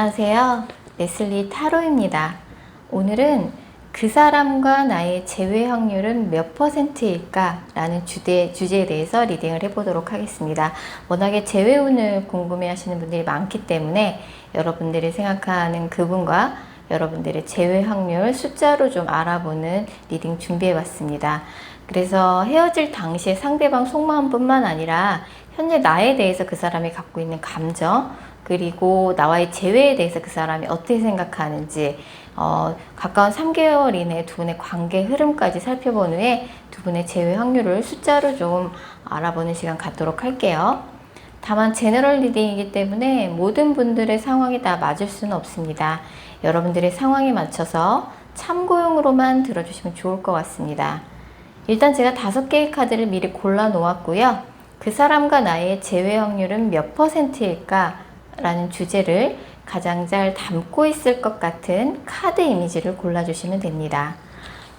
안녕하세요. 레슬리 타로입니다. 오늘은 그 사람과 나의 재회 확률은 몇 %일까? 라는 주제에 대해서 리딩을 해보도록 하겠습니다. 워낙에 재회 운을 궁금해 하시는 분들이 많기 때문에 여러분들이 생각하는 그분과 여러분들의 재회 확률 숫자로 좀 알아보는 리딩 준비해 봤습니다. 그래서 헤어질 당시에 상대방 속마음뿐만 아니라 현재 나에 대해서 그 사람이 갖고 있는 감정, 그리고 나와의 재회에 대해서 그 사람이 어떻게 생각하는지 가까운 3개월 이내 두 분의 관계 흐름까지 살펴본 후에 두 분의 재회 확률을 숫자로 좀 알아보는 시간 갖도록 할게요. 다만 제너럴 리딩이기 때문에 모든 분들의 상황이 다 맞을 수는 없습니다. 여러분들의 상황에 맞춰서 참고용으로만 들어주시면 좋을 것 같습니다. 일단 제가 5개의 카드를 미리 골라 놓았고요. 그 사람과 나의 재회 확률은 몇 %일까? 라는 주제를 가장 잘 담고 있을 것 같은 카드 이미지를 골라주시면 됩니다.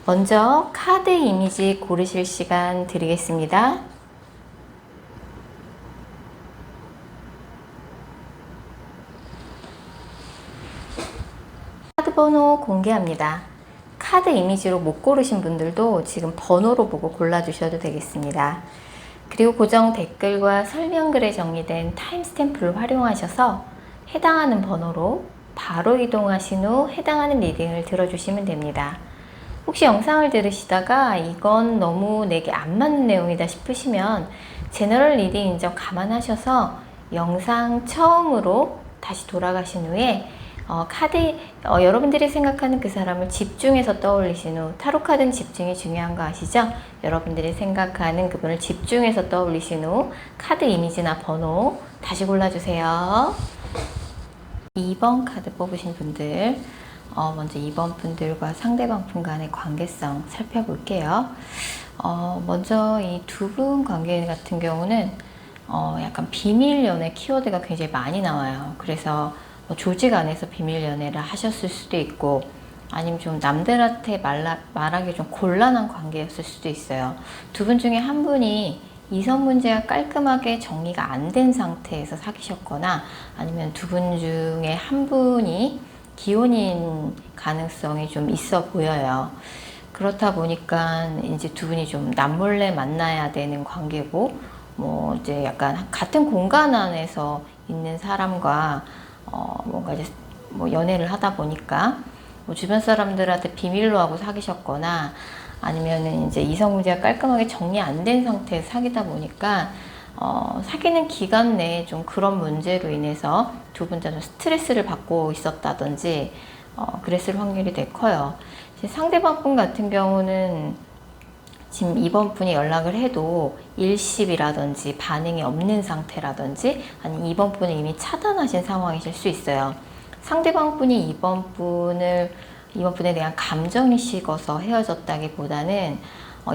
먼저 카드 이미지 고르실 시간 드리겠습니다. 카드 번호 공개합니다. 카드 이미지로 못 고르신 분들도 지금 번호로 보고 골라주셔도 되겠습니다. 그리고 고정 댓글과 설명글에 정리된 타임스탬프를 활용하셔서 해당하는 번호로 바로 이동하신 후 해당하는 리딩을 들어주시면 됩니다. 혹시 영상을 들으시다가 이건 너무 내게 안 맞는 내용이다 싶으시면 제너럴 리딩인 점 감안하셔서 영상 처음으로 다시 돌아가신 후에 여러분들이 생각하는 그 사람을 집중해서 떠올리신 후, 타로 카드는 집중이 중요한 거 아시죠? 여러분들이 생각하는 그분을 집중해서 떠올리신 후 카드 이미지나 번호 다시 골라주세요. 2번 카드 뽑으신 분들, 먼저 2번 분들과 상대방 분 간의 관계성 살펴볼게요. 먼저 이 두 분 관계 같은 경우는 약간 비밀 연애 키워드가 굉장히 많이 나와요. 그래서 조직 안에서 비밀 연애를 하셨을 수도 있고, 아니면 좀 남들한테 말하기 좀 곤란한 관계였을 수도 있어요. 두 분 중에 한 분이 이성 문제가 깔끔하게 정리가 안 된 상태에서 사귀셨거나, 아니면 두 분 중에 한 분이 기혼인 가능성이 좀 있어 보여요. 그렇다 보니까 이제 두 분이 좀 남몰래 만나야 되는 관계고, 이제 약간 같은 공간 안에서 있는 사람과 뭔가 이제 연애를 하다 보니까 주변 사람들한테 비밀로 하고 사귀셨거나, 아니면은 이제 이성 문제가 깔끔하게 정리 안 된 상태에서 사귀다 보니까 사귀는 기간 내에 좀 그런 문제로 인해서 두 분 다 좀 스트레스를 받고 있었다든지 그랬을 확률이 되게 커요. 상대방 분 같은 경우는 지금 이번 분이 연락을 해도 일십이라든지 반응이 없는 상태라든지, 아니면 이번 분을 이미 차단하신 상황이실 수 있어요. 상대방 분이 이번 분에 대한 감정이 식어서 헤어졌다기보다는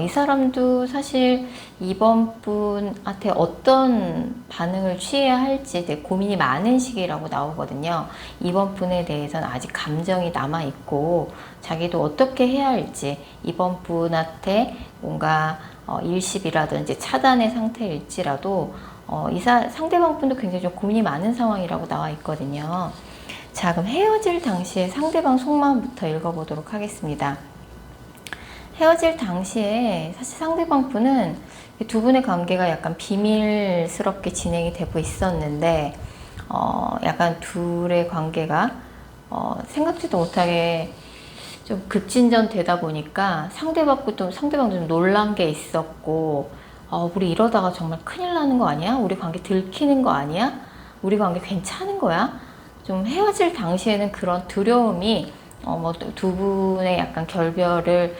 이 사람도 사실 이번 분한테 어떤 반응을 취해야 할지 되게 고민이 많은 시기라고 나오거든요. 이번 분에 대해서는 아직 감정이 남아있고, 자기도 어떻게 해야 할지, 이번 분한테 뭔가 일십이라든지 차단의 상태일지라도 상대방 분도 굉장히 좀 고민이 많은 상황이라고 나와 있거든요. 자, 그럼 헤어질 당시에 상대방 속마음부터 읽어보도록 하겠습니다. 헤어질 당시에 사실 상대방 분은 두 분의 관계가 약간 비밀스럽게 진행이 되고 있었는데, 약간 둘의 관계가 생각지도 못하게 좀 급진전 되다 보니까 상대방도 좀 놀란 게 있었고, 우리 이러다가 정말 큰일 나는 거 아니야? 우리 관계 들키는 거 아니야? 우리 관계 괜찮은 거야? 좀 헤어질 당시에는 그런 두려움이 두 분의 약간 결별을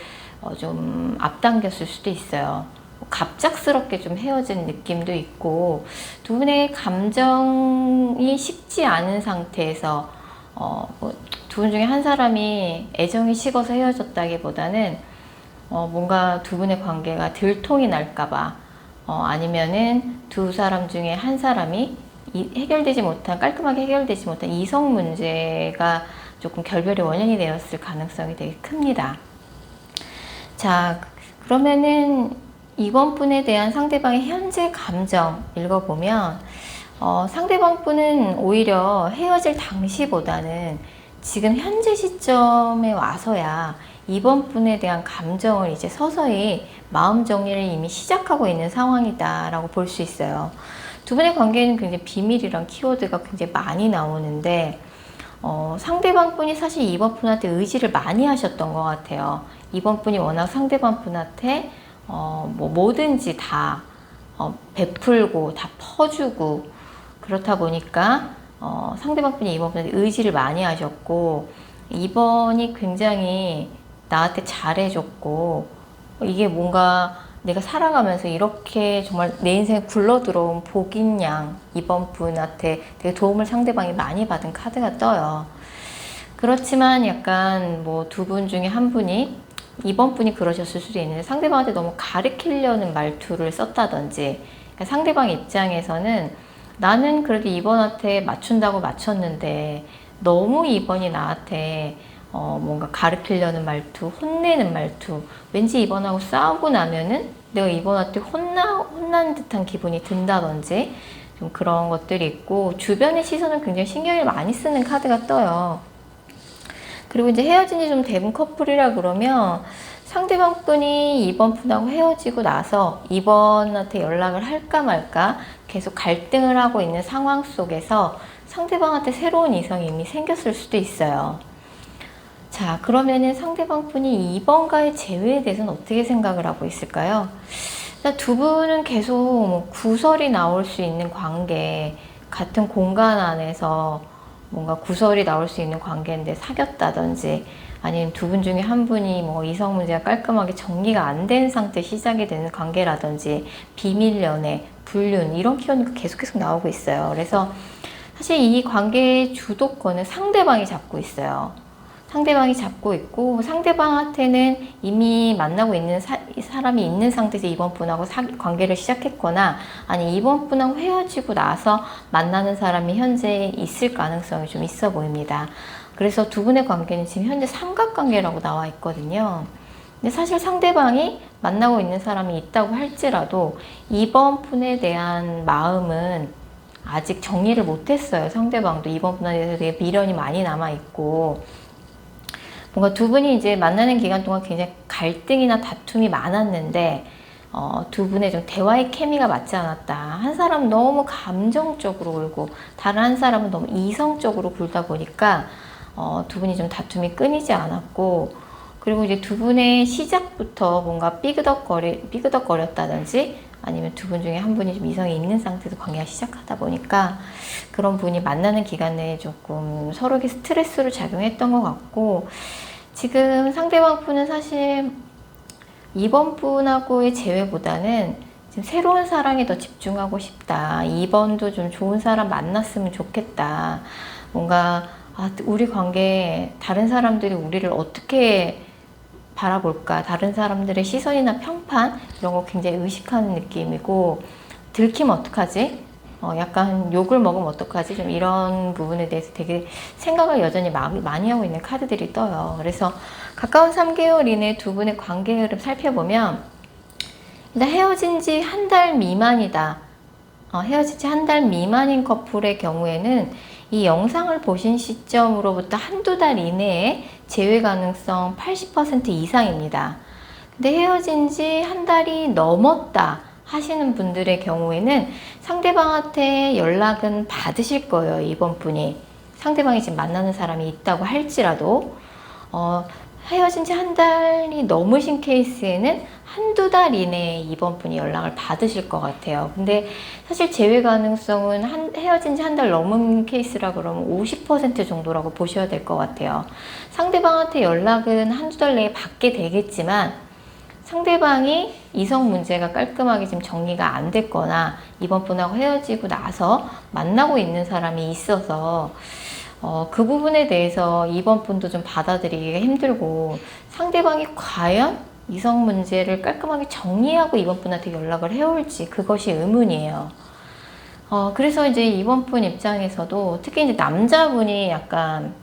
좀 앞당겼을 수도 있어요. 갑작스럽게 좀 헤어진 느낌도 있고, 두 분의 감정이 식지 않은 상태에서 두 분 중에 한 사람이 애정이 식어서 헤어졌다기보다는 뭔가 두 분의 관계가 들통이 날까봐, 아니면은 두 사람 중에 한 사람이 깔끔하게 해결되지 못한 이성 문제가 조금 결별의 원인이 되었을 가능성이 되게 큽니다. 자, 그러면은 이번 분에 대한 상대방의 현재 감정 읽어보면 상대방 분은 오히려 헤어질 당시보다는 지금 현재 시점에 와서야 이번 분에 대한 감정을 이제 서서히 마음 정리를 이미 시작하고 있는 상황이다라고 볼 수 있어요. 두 분의 관계는 굉장히 비밀이란 키워드가 굉장히 많이 나오는데 상대방 분이 사실 이번 분한테 의지를 많이 하셨던 것 같아요. 이번 분이 워낙 상대방 분한테 뭐 뭐든지 다 베풀고 다 퍼주고 그렇다 보니까 상대방 분이 이번 분한테 의지를 많이 하셨고 이번이 굉장히 나한테 잘해줬고 이게 뭔가 내가 살아가면서 이렇게 정말 내 인생에 굴러 들어온 복인 양 이번 분한테 되게 도움을 상대방이 많이 받은 카드가 떠요. 그렇지만 약간 뭐 두 분 중에 한 분이 이번 분이 그러셨을 수도 있는데 상대방한테 너무 가르치려는 말투를 썼다든지 그러니까 상대방 입장에서는 나는 그래도 이번한테 맞춘다고 맞췄는데 너무 이번이 나한테 뭔가 가르치려는 말투, 혼내는 말투 왠지 이번하고 싸우고 나면은 내가 이번한테 혼난 듯한 기분이 든다든지 좀 그런 것들이 있고 주변의 시선은 굉장히 신경을 많이 쓰는 카드가 떠요. 그리고 이제 헤어진 지 좀 된 커플이라 그러면 상대방 분이 이번 분하고 헤어지고 나서 이번한테 연락을 할까 말까 계속 갈등을 하고 있는 상황 속에서 상대방한테 새로운 이성이 이미 생겼을 수도 있어요. 자, 그러면은 상대방 분이 이번과의 재회에 대해서는 어떻게 생각을 하고 있을까요? 두 분은 계속 뭐 구설이 나올 수 있는 관계, 같은 공간 안에서 뭔가 구설이 나올 수 있는 관계인데 사귀었다든지 아니면 두 분 중에 한 분이 뭐 이성 문제가 깔끔하게 정리가 안 된 상태 시작이 되는 관계라든지 비밀 연애, 불륜 이런 키워드가 계속 나오고 있어요. 그래서 사실 이 관계의 주도권은 상대방이 잡고 있어요. 상대방이 잡고 있고 상대방한테는 이미 만나고 있는 사람이 있는 상태에서 이번 분하고 관계를 시작했거나 아니 이번 분하고 헤어지고 나서 만나는 사람이 현재 있을 가능성이 좀 있어 보입니다. 그래서 두 분의 관계는 지금 현재 삼각관계라고 나와 있거든요. 근데 사실 상대방이 만나고 있는 사람이 있다고 할지라도 이번 분에 대한 마음은 아직 정리를 못했어요. 상대방도 이번 분에 대해서 되게 미련이 많이 남아있고 뭔가 두 분이 이제 만나는 기간 동안 굉장히 갈등이나 다툼이 많았는데 두 분의 좀 대화의 케미가 맞지 않았다. 한 사람은 너무 감정적으로 굴고 다른 한 사람은 너무 이성적으로 굴다 보니까 두 분이 좀 다툼이 끊이지 않았고 그리고 이제 두 분의 시작부터 뭔가 삐그덕거렸다든지 아니면 두 분 중에 한 분이 좀 이성이 있는 상태에서 관계가 시작하다 보니까 그런 분이 만나는 기간 내에 조금 서로에게 스트레스로 작용했던 것 같고 지금 상대방 분은 사실 이번 분하고의 재회보다는 지금 새로운 사랑에 더 집중하고 싶다. 이번도 좀 좋은 사람 만났으면 좋겠다. 뭔가 우리 관계 다른 사람들이 우리를 어떻게 바라볼까 다른 사람들의 시선이나 평판 이런 거 굉장히 의식하는 느낌이고 들키면 어떡하지? 약간 욕을 먹으면 어떡하지? 좀 이런 부분에 대해서 되게 생각을 여전히 많이 하고 있는 카드들이 떠요. 그래서 가까운 3개월 이내 두 분의 관계 흐름 살펴보면 일단 헤어진 지 한 달 미만이다. 헤어진 지 한 달 미만인 커플의 경우에는 이 영상을 보신 시점으로부터 한두 달 이내에 재회 가능성 80% 이상입니다. 근데 헤어진 지 한 달이 넘었다 하시는 분들의 경우에는 상대방한테 연락은 받으실 거예요. 이번 분이 상대방이 지금 만나는 사람이 있다고 할지라도 헤어진 지 한 달이 넘으신 케이스에는 한두 달 이내에 이번 분이 연락을 받으실 것 같아요. 근데 사실 재회 가능성은 헤어진 지 한 달 넘은 케이스라 그러면 50% 정도라고 보셔야 될 것 같아요. 상대방한테 연락은 한두 달 내에 받게 되겠지만 상대방이 이성 문제가 깔끔하게 지금 정리가 안 됐거나 이번 분하고 헤어지고 나서 만나고 있는 사람이 있어서 그 부분에 대해서 이번 분도 좀 받아들이기가 힘들고 상대방이 과연 이성 문제를 깔끔하게 정리하고 이번 분한테 연락을 해올지 그것이 의문이에요. 그래서 이제 이번 분 입장에서도 특히 이제 남자분이 약간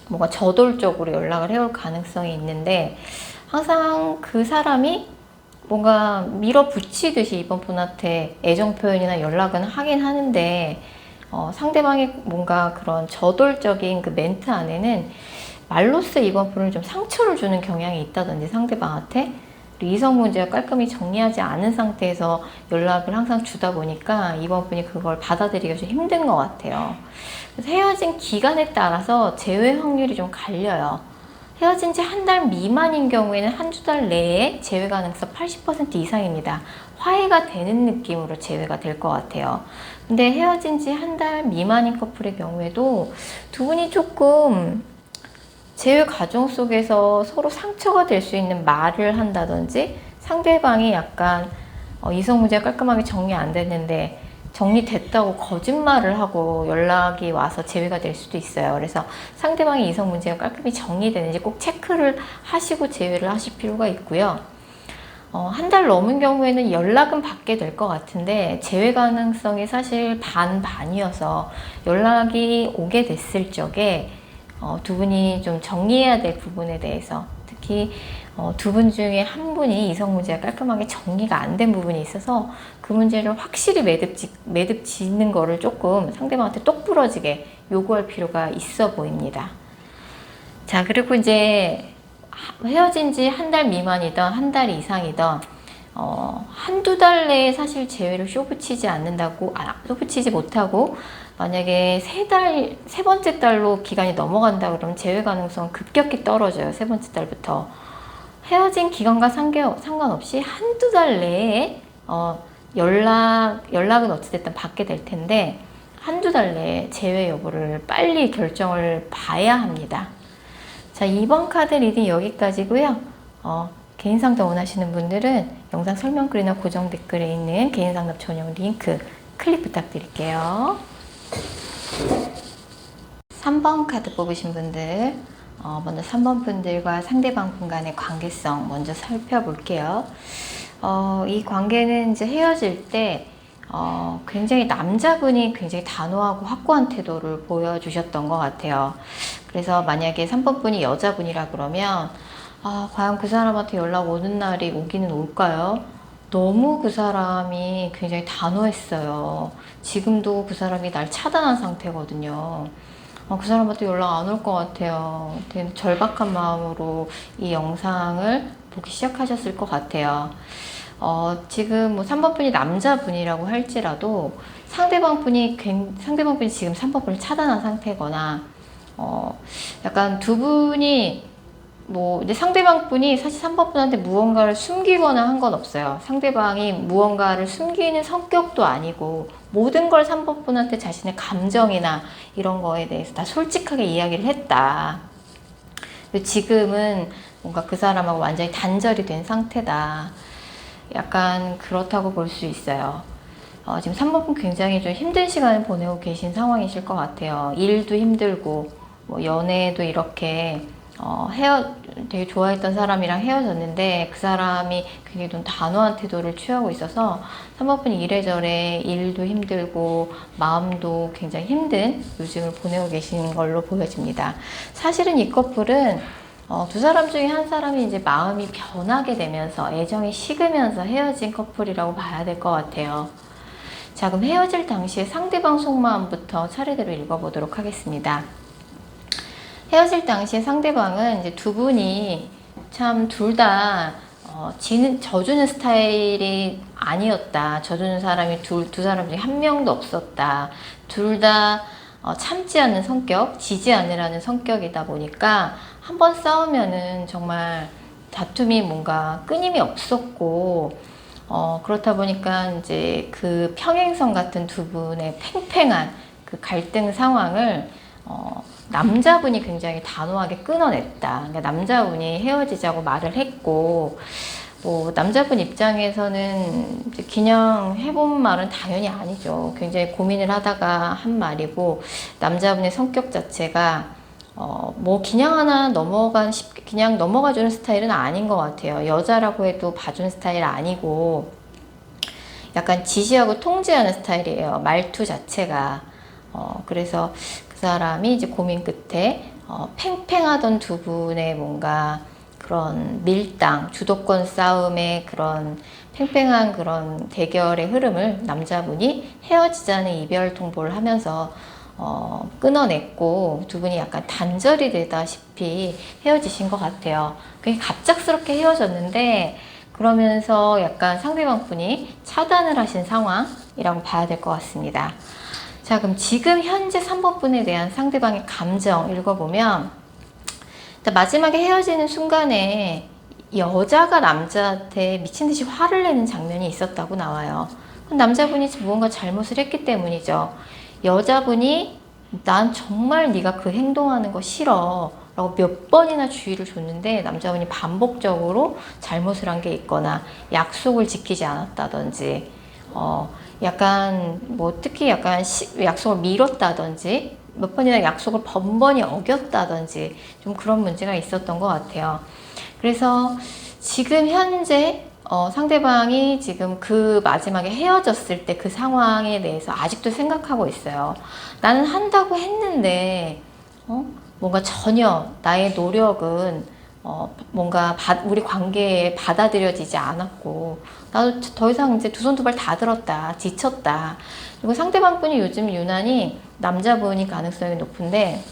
뭔가 저돌적으로 연락을 해올 가능성이 있는데 항상 그 사람이 뭔가 밀어붙이듯이 이번 분한테 애정 표현이나 연락은 하긴 하는데 상대방의 뭔가 그런 저돌적인 그 멘트 안에는 말로써 이번 분을 좀 상처를 주는 경향이 있다든지 상대방한테 이성 문제가 깔끔히 정리하지 않은 상태에서 연락을 항상 주다 보니까 이번 분이 그걸 받아들이기가 좀 힘든 것 같아요. 그래서 헤어진 기간에 따라서 재회 확률이 좀 갈려요. 헤어진 지 한 달 미만인 경우에는 한두 달 내에 재회 가능성 80% 이상입니다. 화해가 되는 느낌으로 재회가 될 것 같아요. 근데 헤어진 지 한 달 미만인 커플의 경우에도 두 분이 조금 재회 과정 속에서 서로 상처가 될 수 있는 말을 한다든지 상대방이 약간 이성 문제가 깔끔하게 정리 안 됐는데 정리됐다고 거짓말을 하고 연락이 와서 재회가 될 수도 있어요. 그래서 상대방의 이성 문제가 깔끔히 정리되는지 꼭 체크를 하시고 재회를 하실 필요가 있고요. 한 달 넘은 경우에는 연락은 받게 될 것 같은데 재회 가능성이 사실 반반이어서 연락이 오게 됐을 적에 두 분이 좀 정리해야 될 부분에 대해서 특히 두 분 중에 한 분이 이성 문제가 깔끔하게 정리가 안 된 부분이 있어서 그 문제를 확실히 매듭 짓는 거를 조금 상대방한테 똑부러지게 요구할 필요가 있어 보입니다. 자, 그리고 이제 헤어진 지 한 달 미만이든 한 달 이상이든 한두 달 내에 사실 재회를 쇼붙이지 못하고 만약에 세 번째 달로 기간이 넘어간다 그러면 재회 가능성 급격히 떨어져요. 세 번째 달부터. 헤어진 기간과 상관없이 한두 달 내에 연락은 어찌됐든 받게 될 텐데 한두 달 내에 재회 여부를 빨리 결정을 봐야 합니다. 자, 이번 카드 리딩 여기까지고요. 개인 상담 원하시는 분들은 영상 설명글이나 고정 댓글에 있는 개인 상담 전용 링크 클릭 부탁드릴게요. 3번 카드 뽑으신 분들, 먼저 3번 분들과 상대방 분 간의 관계성 먼저 살펴볼게요. 이 관계는 이제 헤어질 때 굉장히 남자분이 굉장히 단호하고 확고한 태도를 보여주셨던 것 같아요. 그래서 만약에 3번 분이 여자분이라 그러면 과연 그 사람한테 연락 오는 날이 오기는 올까요? 너무 그 사람이 굉장히 단호했어요. 지금도 그 사람이 날 차단한 상태거든요. 그 사람한테 연락 안 올 것 같아요. 되게 절박한 마음으로 이 영상을 보기 시작하셨을 것 같아요. 지금 뭐 3번 분이 남자분이라고 할지라도 상대방 분이 지금 3번 분을 차단한 상태거나 약간 두 분이 뭐 이제 상대방 분이 사실 3번 분한테 무언가를 숨기거나 한 건 없어요. 상대방이 무언가를 숨기는 성격도 아니고 모든 걸 3번 분한테 자신의 감정이나 이런 거에 대해서 다 솔직하게 이야기를 했다. 지금은 뭔가 그 사람하고 완전히 단절이 된 상태다. 약간 그렇다고 볼 수 있어요. 지금 3번 분 굉장히 좀 힘든 시간을 보내고 계신 상황이실 것 같아요. 일도 힘들고 뭐 연애도 이렇게 되게 좋아했던 사람이랑 헤어졌는데 그 사람이 굉장히 좀 단호한 태도를 취하고 있어서 3번 분이 이래저래 일도 힘들고 마음도 굉장히 힘든 요즘을 보내고 계신 걸로 보여집니다. 사실은 이 커플은 두 사람 중에 한 사람이 이제 마음이 변하게 되면서 애정이 식으면서 헤어진 커플이라고 봐야 될 것 같아요. 자, 그럼 헤어질 당시에 상대방 속마음부터 차례대로 읽어보도록 하겠습니다. 헤어질 당시에 상대방은 이제 두 분이 참 둘 다 져주는 스타일이 아니었다. 져주는 사람이 두 사람 중에 한 명도 없었다. 둘 다 참지 않는 성격, 지지 않으라는 성격이다 보니까 한번 싸우면은 정말 다툼이 뭔가 끊임이 없었고 그렇다 보니까 이제 그 평행선 같은 두 분의 팽팽한 그 갈등 상황을 남자분이 굉장히 단호하게 끊어냈다. 그러니까 남자분이 헤어지자고 말을 했고, 뭐 남자분 입장에서는 이제 그냥 해본 말은 당연히 아니죠. 굉장히 고민을 하다가 한 말이고, 남자분의 성격 자체가 뭐 그냥 그냥 넘어가주는 스타일은 아닌 것 같아요. 여자라고 해도 봐주는 스타일 아니고, 약간 지시하고 통제하는 스타일이에요. 말투 자체가. 그래서 그 사람이 이제 고민 끝에 팽팽하던 두 분의 뭔가 그런 밀당, 주도권 싸움의 그런 팽팽한 그런 대결의 흐름을 남자분이 헤어지자는 이별 통보를 하면서 끊어냈고, 두 분이 약간 단절이 되다시피 헤어지신 것 같아요. 그게 갑작스럽게 헤어졌는데, 그러면서 약간 상대방 분이 차단을 하신 상황이라고 봐야 될 것 같습니다. 자, 그럼 지금 현재 3번 분에 대한 상대방의 감정 읽어보면, 마지막에 헤어지는 순간에 여자가 남자한테 미친 듯이 화를 내는 장면이 있었다고 나와요. 남자분이 무언가 잘못을 했기 때문이죠. 여자분이 난 정말 네가 그 행동하는 거 싫어 라고 몇 번이나 주의를 줬는데 남자분이 반복적으로 잘못을 한 게 있거나 약속을 지키지 않았다든지 약간 뭐 특히 약간 약속을 미뤘다든지 몇 번이나 약속을 번번이 어겼다든지 좀 그런 문제가 있었던 것 같아요. 그래서 지금 현재 상대방이 지금 그 마지막에 헤어졌을 때 그 상황에 대해서 아직도 생각하고 있어요. 나는 한다고 했는데 뭔가 전혀 나의 노력은 뭔가 우리 관계에 받아들여지지 않았고 나도 더 이상 이제 두 손 두 발 다 들었다, 지쳤다. 그리고 상대방 분이 요즘 유난히 남자분이 가능성이 높은데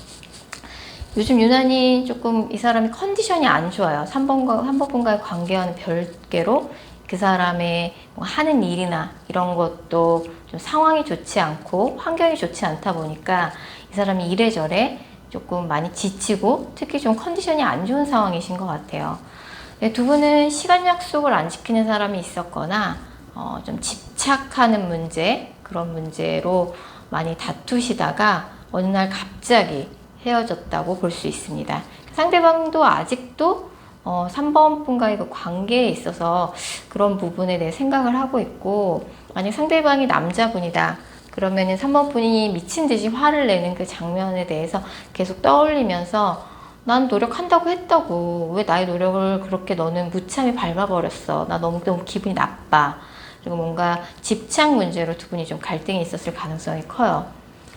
요즘 유난히 조금 이 사람이 컨디션이 안 좋아요. 3번 분과의 관계와는 별개로 그 사람의 뭐 하는 일이나 이런 것도 좀 상황이 좋지 않고 환경이 좋지 않다 보니까 이 사람이 이래저래 조금 많이 지치고 특히 좀 컨디션이 안 좋은 상황이신 것 같아요. 두 분은 시간 약속을 안 지키는 사람이 있었거나 좀 집착하는 문제, 그런 문제로 많이 다투시다가 어느 날 갑자기 헤어졌다고 볼 수 있습니다. 상대방도 아직도 3번 분과의 그 관계에 있어서 그런 부분에 대해 생각을 하고 있고, 만약 상대방이 남자분이다 그러면은 3번 분이 미친 듯이 화를 내는 그 장면에 대해서 계속 떠올리면서 난 노력한다고 했다고 왜 나의 노력을 그렇게 너는 무참히 밟아버렸어, 나 너무 기분이 나빠. 그리고 뭔가 집착 문제로 두 분이 좀 갈등이 있었을 가능성이 커요.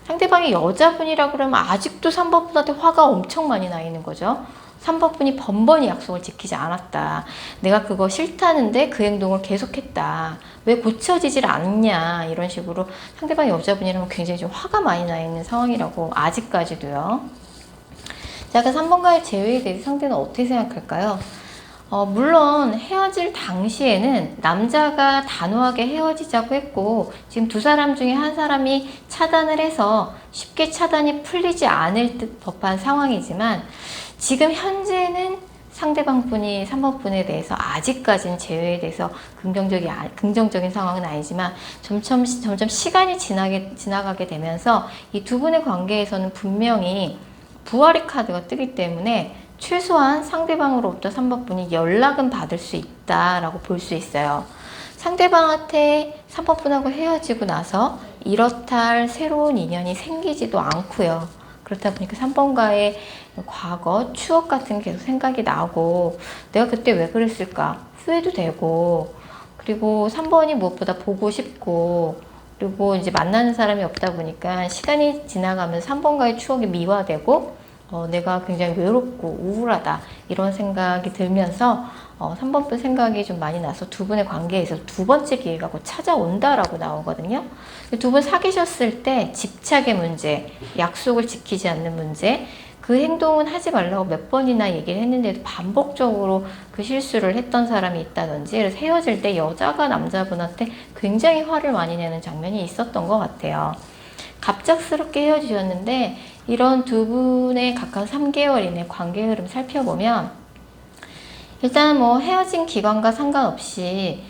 상대방이 여자분이라 그러면 아직도 3번 분한테 화가 엄청 많이 나 있는 거죠. 3번 분이 번번이 약속을 지키지 않았다. 내가 그거 싫다는데 그 행동을 계속했다. 왜 고쳐지질 않냐. 이런 식으로 상대방이 여자분이라면 굉장히 좀 화가 많이 나 있는 상황이라고 아직까지도요. 자, 그 3번과의 재회에 대해서 상대는 어떻게 생각할까요? 물론 헤어질 당시에는 남자가 단호하게 헤어지자고 했고 지금 두 사람 중에 한 사람이 차단을 해서 쉽게 차단이 풀리지 않을 듯 법한 상황이지만 지금 현재는 상대방 분이 3번 분에 대해서 아직까지는 재회에 대해서 긍정적인 상황은 아니지만 점점 시간이 지나가게 되면서 이 두 분의 관계에서는 분명히 부활의 카드가 뜨기 때문에 최소한 상대방으로부터 3번 분이 연락은 받을 수 있다라고 볼 수 있어요. 상대방한테 3번 분하고 헤어지고 나서 이렇다 할 새로운 인연이 생기지도 않고요. 그렇다 보니까 3번과의 과거, 추억 같은 게 계속 생각이 나고 내가 그때 왜 그랬을까 후회도 되고, 그리고 3번이 무엇보다 보고 싶고, 그리고 이제 만나는 사람이 없다 보니까 시간이 지나가면서 3번과의 추억이 미화되고 내가 굉장히 외롭고 우울하다 이런 생각이 들면서 3번 분 생각이 좀 많이 나서 두 분의 관계에서 두 번째 기회가 곧 찾아온다라고 나오거든요. 두 분 사귀셨을 때 집착의 문제, 약속을 지키지 않는 문제, 그 행동은 하지 말라고 몇 번이나 얘기를 했는데도 반복적으로 그 실수를 했던 사람이 있다든지, 그래서 헤어질 때 여자가 남자분한테 굉장히 화를 많이 내는 장면이 있었던 것 같아요. 갑작스럽게 헤어지셨는데 이런 두 분의 각각 3개월 이내 관계 흐름 살펴보면 일단 뭐 헤어진 기간과 상관없이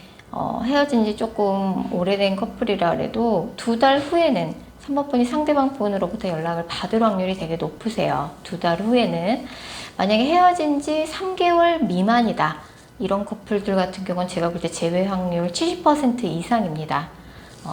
헤어진 지 조금 오래된 커플이라 그래도 2달 후에는 3번 분이 상대방 분으로부터 연락을 받을 확률이 되게 높으세요. 2달 후에는. 만약에 헤어진 지 3개월 미만이다 이런 커플들 같은 경우는 제가 볼 때 재회 확률 70% 이상입니다.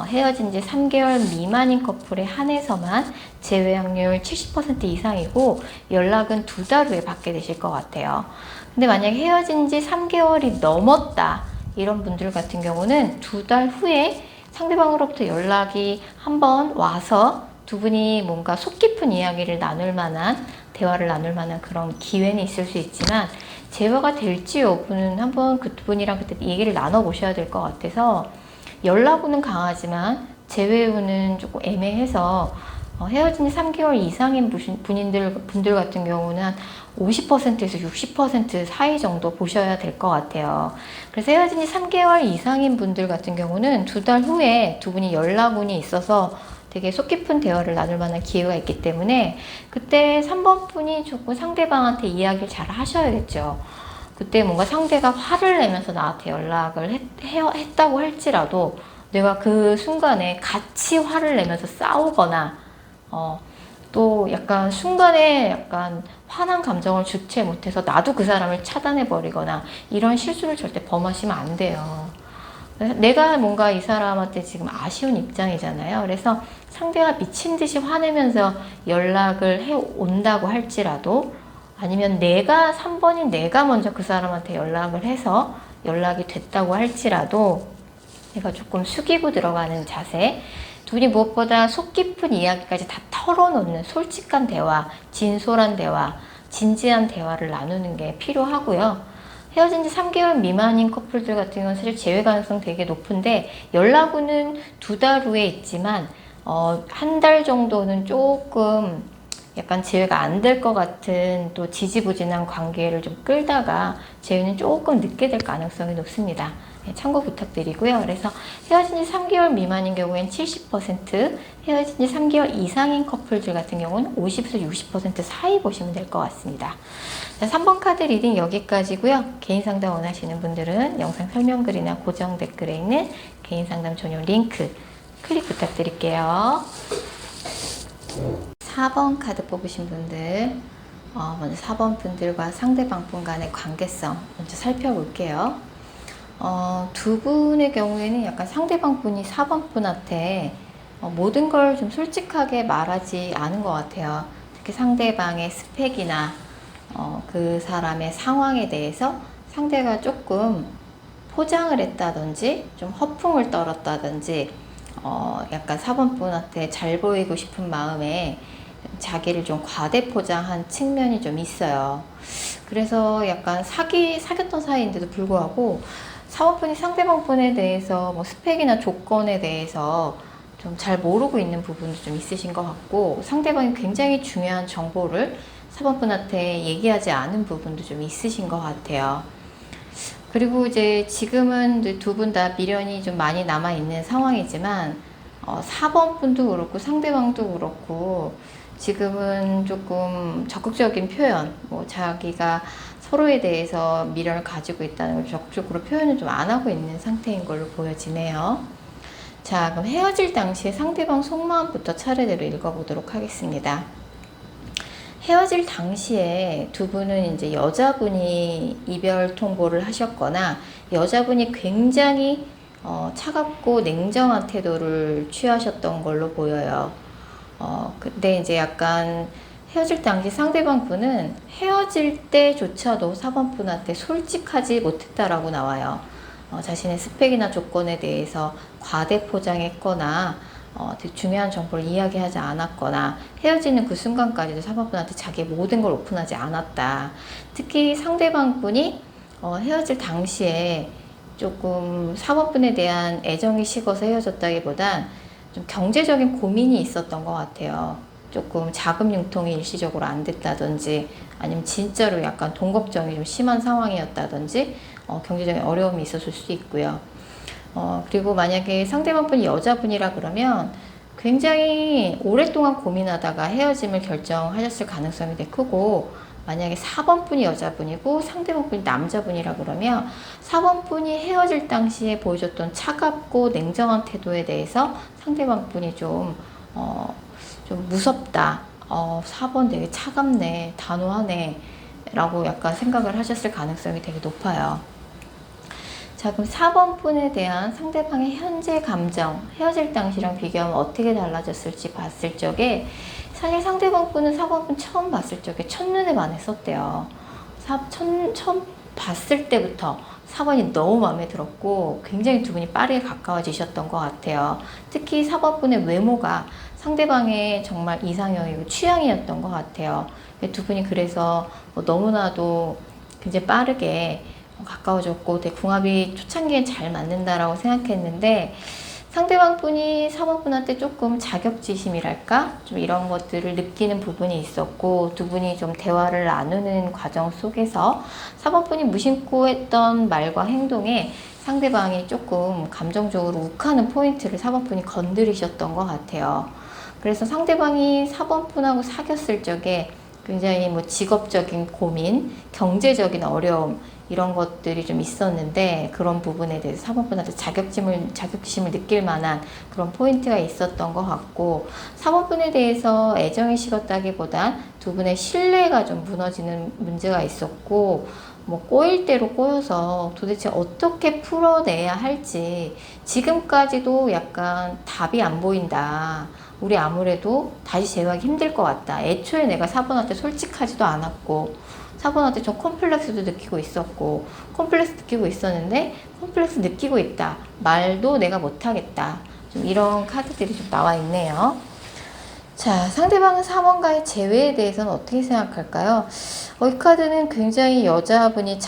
헤어진 지 3개월 미만인 커플에 한해서만 재회 확률 70% 이상이고 연락은 2달 후에 받게 되실 것 같아요. 근데 만약에 헤어진 지 3개월이 넘었다 이런 분들 같은 경우는 2달 후에 상대방으로부터 연락이 한번 와서 두 분이 뭔가 속 깊은 이야기를 나눌 만한, 대화를 나눌 만한 그런 기회는 있을 수 있지만 재회가 될지 여부는 한번 그분이랑 그때 얘기를 나눠보셔야 될 것 같아서, 연락운은 강하지만 재회운은 조금 애매해서 헤어진 지 3개월 이상인 분들 같은 경우는 한 50%에서 60% 사이 정도 보셔야 될 것 같아요. 그래서 헤어진 지 3개월 이상인 분들 같은 경우는 2달 후에 두 분이 연락운이 있어서 되게 속 깊은 대화를 나눌 만한 기회가 있기 때문에, 그때 3번 분이 조금 상대방한테 이야기를 잘 하셔야겠죠. 그때 뭔가 상대가 화를 내면서 나한테 연락을 했다고 할지라도, 내가 그 순간에 같이 화를 내면서 싸우거나, 또 약간 순간에 약간 화난 감정을 주체 못해서 나도 그 사람을 차단해 버리거나, 이런 실수를 절대 범하시면 안 돼요. 내가 뭔가 이 사람한테 지금 아쉬운 입장이잖아요. 그래서 상대가 미친 듯이 화내면서 연락을 해 온다고 할지라도, 아니면 3번인 내가 먼저 그 사람한테 연락을 해서 연락이 됐다고 할지라도, 내가 조금 숙이고 들어가는 자세, 둘이 무엇보다 속 깊은 이야기까지 다 털어놓는 솔직한 대화, 진솔한 대화, 진지한 대화를 나누는 게 필요하고요. 헤어진 지 3개월 미만인 커플들 같은 경우는 사실 재회 가능성 되게 높은데, 연락운은 2달 후에 있지만 한 달 정도는 조금 약간 재회가 안 될 것 같은, 또 지지부진한 관계를 좀 끌다가 재회는 조금 늦게 될 가능성이 높습니다. 참고 부탁드리고요. 그래서 헤어진 지 3개월 미만인 경우엔 70%, 헤어진 지 3개월 이상인 커플들 같은 경우는 50에서 60% 사이 보시면 될 것 같습니다. 자, 3번 카드 리딩 여기까지고요. 개인 상담 원하시는 분들은 영상 설명글이나 고정 댓글에 있는 개인 상담 전용 링크 클릭 부탁드릴게요. 4번 카드 뽑으신 분들, 먼저 4번 분들과 상대방 분 간의 관계성 먼저 살펴볼게요. 두 분의 경우에는 약간 상대방 분이 4번 분한테 모든 걸 좀 솔직하게 말하지 않은 것 같아요. 특히 상대방의 스펙이나 그 사람의 상황에 대해서 상대가 조금 포장을 했다든지 좀 허풍을 떨었다든지, 약간 4번 분한테 잘 보이고 싶은 마음에 자기를 좀 과대 포장한 측면이 좀 있어요. 그래서 약간 사귀었던 사이인데도 불구하고 4번 분이 상대방 분에 대해서 뭐 스펙이나 조건에 대해서 좀 잘 모르고 있는 부분도 좀 있으신 것 같고, 상대방이 굉장히 중요한 정보를 4번 분한테 얘기하지 않은 부분도 좀 있으신 것 같아요. 그리고 이제 지금은 두 분 다 미련이 좀 많이 남아있는 상황이지만, 4번 분도 그렇고 상대방도 그렇고 지금은 조금 적극적인 표현, 뭐 자기가 서로에 대해서 미련을 가지고 있다는 걸 적극적으로 표현을 좀 안 하고 있는 상태인 걸로 보여지네요. 자, 그럼 헤어질 당시에 상대방 속마음부터 차례대로 읽어보도록 하겠습니다. 헤어질 당시에 두 분은 이제 여자분이 이별 통보를 하셨거나, 여자분이 굉장히 차갑고 냉정한 태도를 취하셨던 걸로 보여요. 근데 이제 약간 헤어질 당시 상대방 분은 헤어질 때조차도 4번 분한테 솔직하지 못했다라고 나와요. 자신의 스펙이나 조건에 대해서 과대 포장했거나, 되게 중요한 정보를 이야기하지 않았거나, 헤어지는 그 순간까지도 4번 분한테 자기의 모든 걸 오픈하지 않았다. 특히 상대방 분이 헤어질 당시에 조금 4번 분에 대한 애정이 식어서 헤어졌다기보단 좀 경제적인 고민이 있었던 것 같아요. 조금 자금 융통이 일시적으로 안 됐다든지, 아니면 진짜로 약간 돈 걱정이 좀 심한 상황이었다든지, 경제적인 어려움이 있었을 수 있고요. 그리고 만약에 상대방 분이 여자분이라 그러면 굉장히 오랫동안 고민하다가 헤어짐을 결정하셨을 가능성이 되게 크고, 만약에 4번 분이 여자분이고 상대방 분이 남자분이라 그러면 4번 분이 헤어질 당시에 보여줬던 차갑고 냉정한 태도에 대해서 상대방 분이 좀 무섭다, 4번 되게 차갑네, 단호하네 라고 약간 생각을 하셨을 가능성이 되게 높아요. 자, 그럼 4번 분에 대한 상대방의 현재 감정, 헤어질 당시랑 비교하면 어떻게 달라졌을지 봤을 적에, 사실 상대방 분은 4번 분 처음 봤을 적에 첫눈에 반했었대요. 처음 봤을 때부터 4번이 너무 마음에 들었고 굉장히 두 분이 빠르게 가까워지셨던 것 같아요. 특히 4번 분의 외모가 상대방의 정말 이상형이고 취향이었던 것 같아요. 두 분이 그래서 너무나도 굉장히 빠르게 가까워졌고 되게 궁합이 초창기엔 잘 맞는다라고 생각했는데 상대방 분이 4번분한테 조금 자격지심이랄까? 좀 이런 것들을 느끼는 부분이 있었고 두 분이 좀 대화를 나누는 과정 속에서 4번분이 무심코 했던 말과 행동에 상대방이 조금 감정적으로 욱하는 포인트를 4번분이 건드리셨던 것 같아요. 그래서 상대방이 4번분하고 사귀었을 적에 굉장히 뭐 직업적인 고민, 경제적인 어려움 이런 것들이 좀 있었는데 그런 부분에 대해서 4번분한테 자격지심을 느낄 만한 그런 포인트가 있었던 것 같고 4번분에 대해서 애정이 식었다기보단 두 분의 신뢰가 좀 무너지는 문제가 있었고 뭐 꼬일 대로 꼬여서 도대체 어떻게 풀어내야 할지 지금까지도 약간 답이 안 보인다. 우리 아무래도 다시 재회하기 힘들 것 같다. 애초에 내가 4번한테 솔직하지도 않았고 4번한테 좀 컴플렉스도 느끼고 있었고 컴플렉스 느끼고 있었는데 컴플렉스 느끼고 있다. 말도 내가 못하겠다. 좀 이런 카드들이 좀 나와 있네요. 자, 상대방은 4번과의 재회에 대해서는 어떻게 생각할까요? 이 카드는 굉장히 여자분이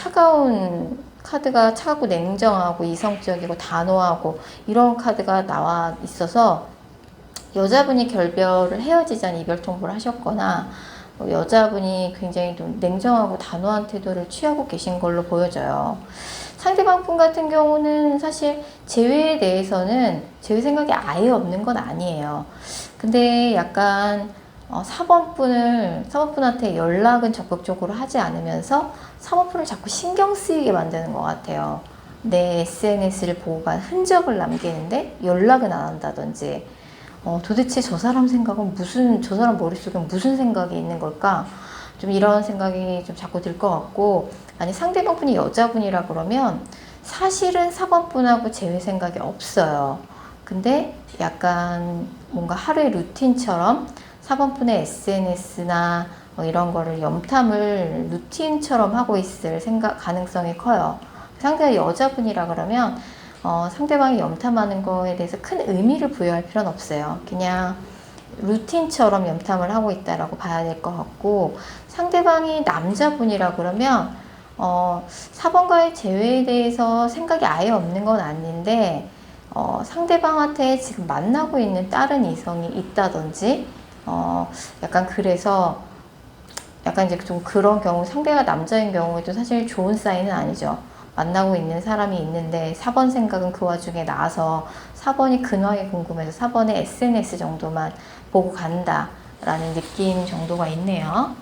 카드가 차갑고 냉정하고 이성적이고 단호하고 이런 카드가 나와 있어서 여자분이 결별을 헤어지자는 이별 통보를 하셨거나 여자분이 굉장히 좀 냉정하고 단호한 태도를 취하고 계신 걸로 보여져요. 상대방 분 같은 경우는 사실 재회에 대해서는 재회 생각이 아예 없는 건 아니에요. 근데 약간 4번 분한테 연락은 적극적으로 하지 않으면서 4번 분을 자꾸 신경 쓰이게 만드는 것 같아요. 내 SNS를 보고 간 흔적을 남기는데 연락은 안 한다든지 도대체 저 사람 생각은 저 사람 머릿속에 무슨 생각이 있는 걸까? 좀 이런 생각이 좀 자꾸 들 것 같고, 아니, 상대방 분이 여자분이라 그러면 사실은 4번 분하고 재회 생각이 없어요. 근데 약간 뭔가 하루의 루틴처럼 4번 분의 SNS나 이런 거를 염탐을 루틴처럼 하고 있을 가능성이 커요. 상대가 여자분이라 그러면 상대방이 염탐하는 거에 대해서 큰 의미를 부여할 필요는 없어요. 그냥 루틴처럼 염탐을 하고 있다라고 봐야 될 것 같고, 상대방이 남자분이라 그러면 4번과의 재회에 대해서 생각이 아예 없는 건 아닌데 상대방한테 지금 만나고 있는 다른 이성이 있다든지 약간 그래서 약간 이제 좀 그런 경우, 상대가 남자인 경우에도 사실 좋은 사인은 아니죠. 만나고 있는 사람이 있는데 4번 생각은 그 와중에 나와서 4번이 근황이 궁금해서 4번의 SNS 정도만 보고 간다 라는 느낌 정도가 있네요.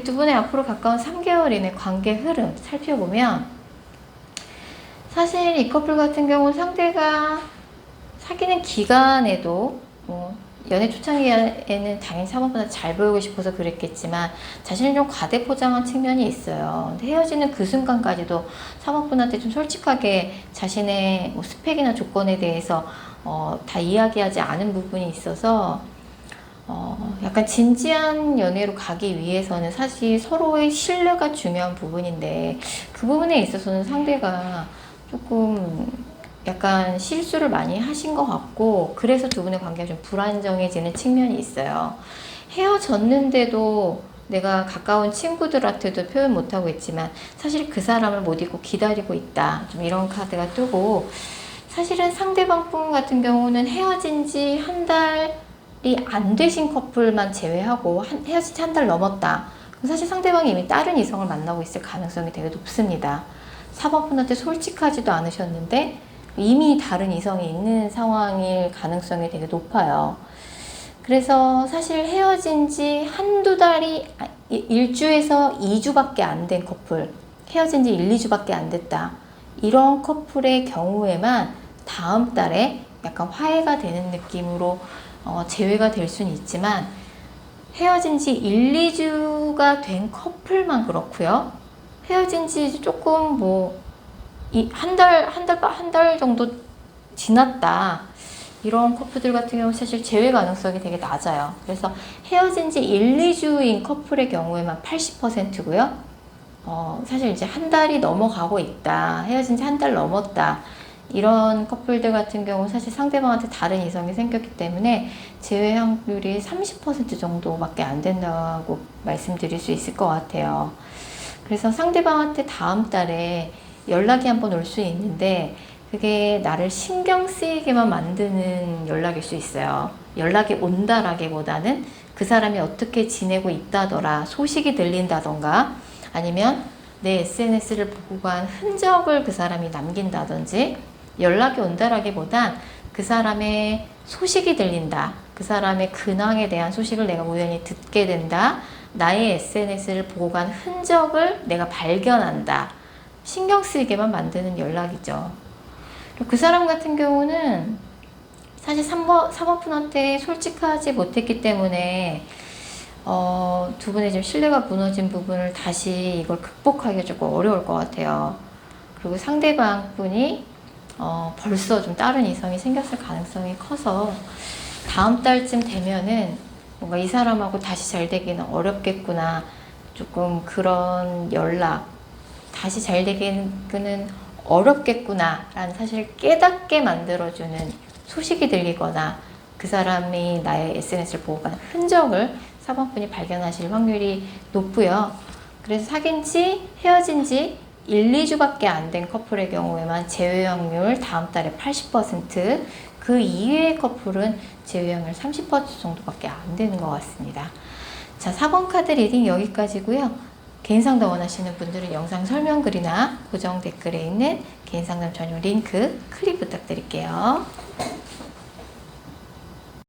두 분의 앞으로 가까운 3개월 이내 관계 흐름 살펴보면 사실 이 커플 같은 경우 상대가 사귀는 기간에도 연애 초창기에는 당연히 4번보다 잘 보이고 싶어서 그랬겠지만 자신을 좀 과대포장한 측면이 있어요. 근데 헤어지는 그 순간까지도 4번분한테 좀 솔직하게 자신의 스펙이나 조건에 대해서 다 이야기하지 않은 부분이 있어서 약간 진지한 연애로 가기 위해서는 사실 서로의 신뢰가 중요한 부분인데 그 부분에 있어서는 상대가 조금 약간 실수를 많이 하신 것 같고 그래서 두 분의 관계가 좀 불안정해지는 측면이 있어요. 헤어졌는데도 내가 가까운 친구들한테도 표현 못하고 있지만 사실 그 사람을 못 잊고 기다리고 있다. 좀 이런 카드가 뜨고 사실은 상대방 분 같은 경우는 헤어진 지 한 달이 안 되신 커플만 제외하고 헤어진 지 한 달 넘었다. 그럼 사실 상대방이 이미 다른 이성을 만나고 있을 가능성이 되게 높습니다. 4번 분한테 솔직하지도 않으셨는데 이미 다른 이성이 있는 상황일 가능성이 되게 높아요. 그래서 사실 헤어진 지 한두 달이 1주에서 2주밖에 안 된 커플, 헤어진 지 1, 2주밖에 안 됐다. 이런 커플의 경우에만 다음 달에 약간 화해가 되는 느낌으로 재회가 될 수는 있지만 헤어진 지 1, 2주가 된 커플만 그렇고요. 헤어진 지 조금 한 달 정도 지났다. 이런 커플들 같은 경우 사실 재회 가능성이 되게 낮아요. 그래서 헤어진 지 1, 2주인 커플의 경우에만 80%고요. 사실 이제 한 달이 넘어가고 있다. 헤어진 지 한 달 넘었다. 이런 커플들 같은 경우 사실 상대방한테 다른 이성이 생겼기 때문에 재회 확률이 30% 정도밖에 안 된다고 말씀드릴 수 있을 것 같아요. 그래서 상대방한테 다음 달에 연락이 한번 올 수 있는데 그게 나를 신경 쓰이게만 만드는 연락일 수 있어요. 연락이 온다라기보다는 그 사람이 어떻게 지내고 있다더라 소식이 들린다던가 아니면 내 SNS를 보고 간 흔적을 그 사람이 남긴다든지 연락이 온다라기보단 그 사람의 소식이 들린다. 그 사람의 근황에 대한 소식을 내가 우연히 듣게 된다. 나의 SNS를 보고 간 흔적을 내가 발견한다. 신경 쓰이게만 만드는 연락이죠. 그 사람 같은 경우는 사실 사모분한테 솔직하지 못했기 때문에 두 분의 지금 신뢰가 무너진 부분을 다시 이걸 극복하기가 조금 어려울 것 같아요. 그리고 상대방 분이 벌써 좀 다른 이성이 생겼을 가능성이 커서 다음 달쯤 되면은 뭔가 이 사람하고 다시 잘 되기는 어렵겠구나. 조금 그런 연락, 다시 잘 되기는 어렵겠구나 라는 사실을 깨닫게 만들어주는 소식이 들리거나 그 사람이 나의 SNS를 보고 가는 흔적을 사모분이 발견하실 확률이 높고요. 그래서 사귄 지 헤어진 지 1, 2주밖에 안 된 커플의 경우에만 재회 확률 다음 달에 80%, 그 이외의 커플은 재회 확률 30% 정도밖에 안 되는 것 같습니다. 자, 4번 카드 리딩 여기까지고요. 개인 상담 원하시는 분들은 영상 설명글이나 고정 댓글에 있는 개인 상담 전용 링크 클릭 부탁드릴게요.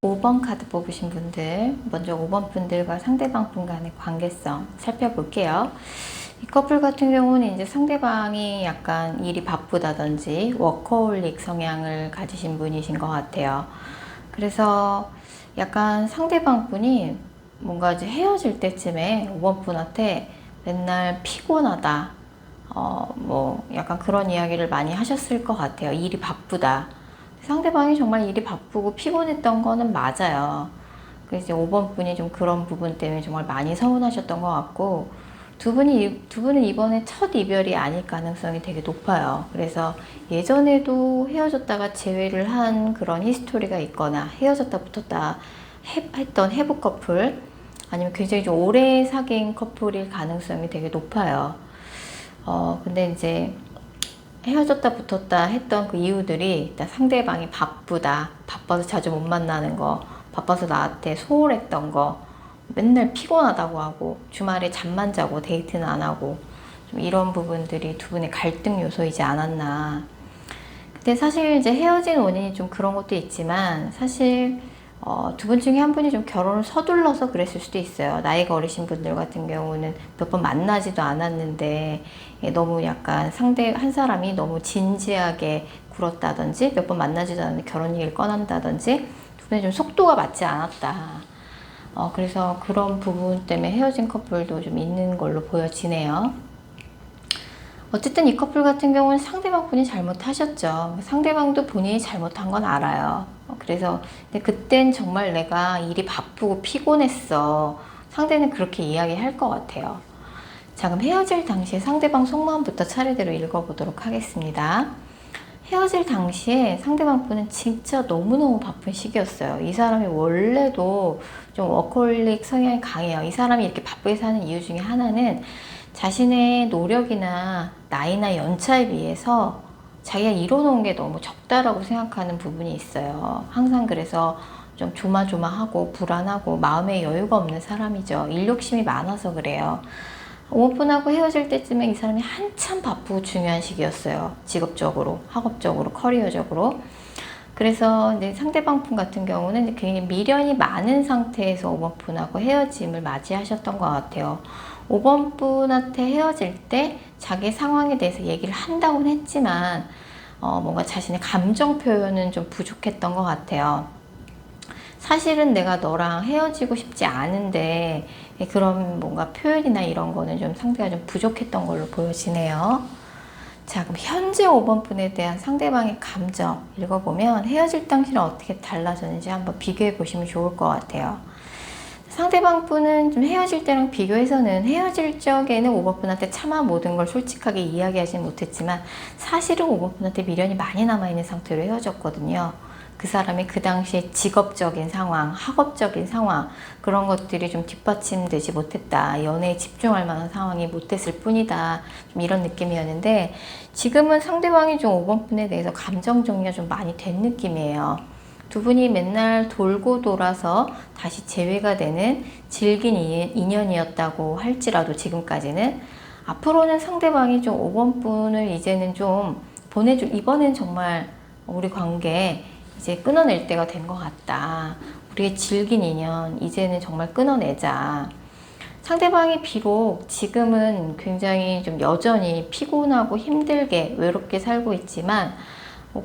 5번 카드 뽑으신 분들, 먼저 5번 분들과 상대방 분 간의 관계성 살펴볼게요. 이 커플 같은 경우는 이제 상대방이 약간 일이 바쁘다든지 워커홀릭 성향을 가지신 분이신 것 같아요. 그래서 약간 상대방 분이 뭔가 이제 헤어질 때쯤에 5번 분한테 맨날 피곤하다, 뭐 약간 그런 이야기를 많이 하셨을 것 같아요. 일이 바쁘다. 상대방이 정말 일이 바쁘고 피곤했던 거는 맞아요. 그래서 이제 5번 분이 좀 그런 부분 때문에 정말 많이 서운하셨던 것 같고, 두 분은 이번에 첫 이별이 아닐 가능성이 되게 높아요. 그래서 예전에도 헤어졌다가 재회를 한 그런 히스토리가 있거나 헤어졌다 붙었다 했던 해부 커플, 아니면 굉장히 좀 오래 사귄 커플일 가능성이 되게 높아요. 근데 이제 헤어졌다 붙었다 했던 그 이유들이 일단 상대방이 바쁘다, 바빠서 자주 못 만나는 거, 바빠서 나한테 소홀했던 거, 맨날 피곤하다고 하고 주말에 잠만 자고 데이트는 안 하고, 좀 이런 부분들이 두 분의 갈등 요소이지 않았나. 근데 사실 이제 헤어진 원인이 좀 그런 것도 있지만, 사실 두 분 중에 한 분이 좀 결혼을 서둘러서 그랬을 수도 있어요. 나이가 어리신 분들 같은 경우는 몇 번 만나지도 않았는데 너무 약간 상대 한 사람이 너무 진지하게 굴었다든지 몇 번 만나지도 않았는데 결혼 얘기를 꺼낸다든지 두 분이 좀 속도가 맞지 않았다. 그래서 그런 부분 때문에 헤어진 커플도 좀 있는 걸로 보여지네요. 어쨌든 이 커플 같은 경우는 상대방 분이 잘못하셨죠. 상대방도 본인이 잘못한 건 알아요. 그래서 근데 그땐 정말 내가 일이 바쁘고 피곤했어. 상대는 그렇게 이야기할 것 같아요. 자, 그럼 헤어질 당시에 상대방 속마음부터 차례대로 읽어보도록 하겠습니다. 헤어질 당시에 상대방 분은 진짜 너무너무 바쁜 시기였어요. 이 사람이 원래도 좀 워커홀릭 성향이 강해요. 이 사람이 이렇게 바쁘게 사는 이유 중에 하나는 자신의 노력이나 나이나 연차에 비해서 자기가 이뤄놓은 게 너무 적다라고 생각하는 부분이 있어요. 항상 그래서 좀 조마조마하고 불안하고 마음에 여유가 없는 사람이죠. 일 욕심이 많아서 그래요. 오픈하고 헤어질 때쯤에 이 사람이 한참 바쁘고 중요한 시기였어요. 직업적으로, 학업적으로, 커리어적으로. 그래서 이제 상대방 분 같은 경우는 굉장히 미련이 많은 상태에서 5번 분하고 헤어짐을 맞이하셨던 것 같아요. 5번 분한테 헤어질 때 자기 상황에 대해서 얘기를 한다고는 했지만 뭔가 자신의 감정 표현은 좀 부족했던 것 같아요. 사실은 내가 너랑 헤어지고 싶지 않은데 그런 뭔가 표현이나 이런 거는 좀 상대가 좀 부족했던 걸로 보여지네요. 자, 그럼 현재 5번 분에 대한 상대방의 감정 읽어보면 헤어질 당시는 어떻게 달라졌는지 한번 비교해 보시면 좋을 것 같아요. 상대방 분은 좀 헤어질 때랑 비교해서는 헤어질 적에는 5번 분한테 차마 모든 걸 솔직하게 이야기하지 못했지만 사실은 5번 분한테 미련이 많이 남아있는 상태로 헤어졌거든요. 그 사람의 그 당시에 직업적인 상황, 학업적인 상황, 그런 것들이 좀 뒷받침되지 못했다. 연애에 집중할 만한 상황이 못됐을 뿐이다. 좀 이런 느낌이었는데, 지금은 상대방이 좀 5번 분에 대해서 감정 정리가 좀 많이 된 느낌이에요. 두 분이 맨날 돌고 돌아서 다시 재회가 되는 질긴 인연이었다고 할지라도 지금까지는, 앞으로는 상대방이 좀 5번 분을 이제는 좀 이번엔 정말 우리 관계 이제 끊어낼 때가 된 것 같다. 우리의 질긴 인연 이제는 정말 끊어내자. 상대방이 비록 지금은 굉장히 좀 여전히 피곤하고 힘들게 외롭게 살고 있지만,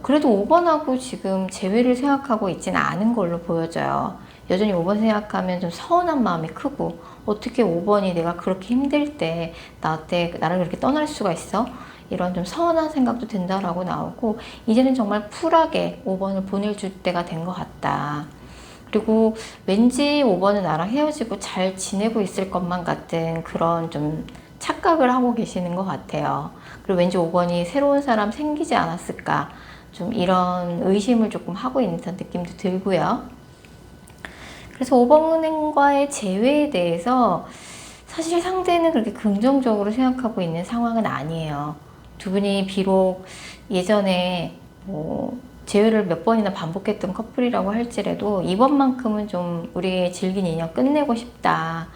그래도 5번하고 지금 재회를 생각하고 있지는 않은 걸로 보여져요. 여전히 5번 생각하면 좀 서운한 마음이 크고, 어떻게 5번이 내가 그렇게 힘들 때 나를 그렇게 떠날 수가 있어? 이런 좀 서운한 생각도 든다라고 나오고, 이제는 정말 쿨하게 5번을 보내줄 때가 된 것 같다. 그리고 왠지 5번은 나랑 헤어지고 잘 지내고 있을 것만 같은 그런 좀 착각을 하고 계시는 것 같아요. 그리고 왠지 5번이 새로운 사람 생기지 않았을까, 좀 이런 의심을 조금 하고 있는 느낌도 들고요. 그래서 5번과의 재회에 대해서 사실 상대는 그렇게 긍정적으로 생각하고 있는 상황은 아니에요. 두 분이 비록 예전에 재회를 몇 번이나 반복했던 커플이라고 할지라도 이번만큼은 좀 우리의 질긴 인연 끝내고 싶다.